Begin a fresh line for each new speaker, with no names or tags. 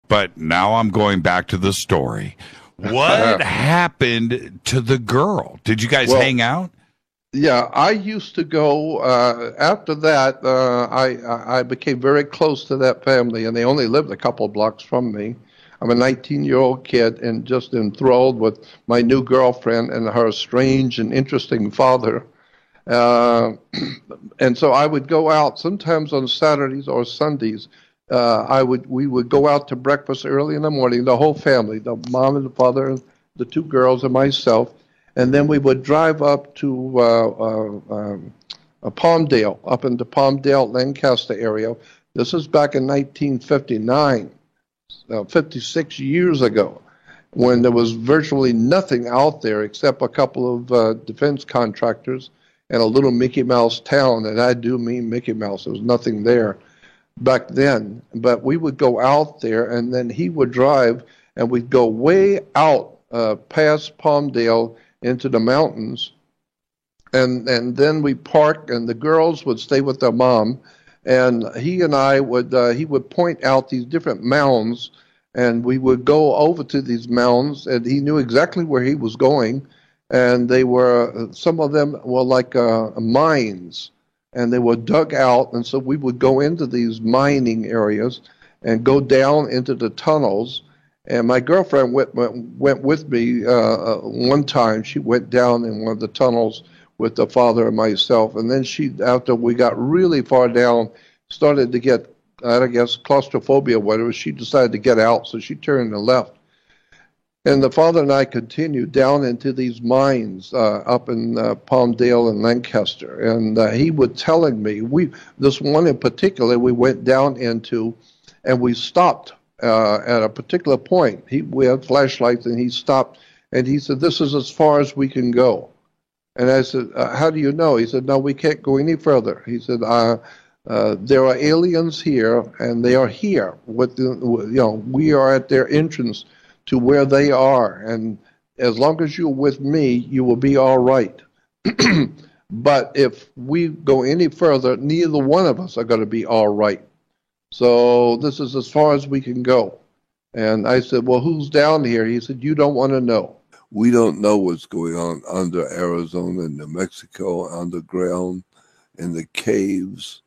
But now I'm going back to the story. What happened to the girl? Did you guys hang out?
Yeah, I used to go. After that, I became very close to that family, and they only lived a couple blocks from me. I'm a 19-year-old kid and just enthralled with my new girlfriend and her strange and interesting father. Uh, and so I would go out sometimes on Saturdays or Sundays. We would go out to breakfast early in the morning, the whole family, the mom and the father, and the two girls and myself, and then we would drive up to Palmdale, up into Palmdale, Lancaster area. This is back in 1959, 56 years ago, when there was virtually nothing out there except a couple of defense contractors and a little Mickey Mouse town, and I do mean Mickey Mouse. There was nothing there back then. But we would go out there, and then he would drive, and we'd go way out past Palmdale into the mountains, and then we park, and the girls would stay with their mom, and he and I would he would point out these different mounds, and we would go over to these mounds, and he knew exactly where he was going. And they were, some of them were like mines, and they were dug out, and so we would go into these mining areas and go down into the tunnels. And my girlfriend went with me one time. She went down in one of the tunnels with the father and myself, and then she, after we got really far down, started to get, I guess, claustrophobia or whatever. She decided to get out, so she turned and left. And the father and I continued down into these mines up in Palmdale and Lancaster. And he was telling me, this one in particular we went down into, and we stopped at a particular point. We had flashlights, and he stopped, and he said, "This is as far as we can go." And I said, "How do you know?" He said, "No, we can't go any further." He said, "There are aliens here, and they are here. We are at their entrance to where they are, and as long as you're with me, you will be all right. But if we go any further, neither one of us are going to be all right. So this is as far as we can go." And I said, "Well, who's down here?" He said, "You don't want to know."
We don't know what's going on under Arizona and New Mexico, underground, in the caves.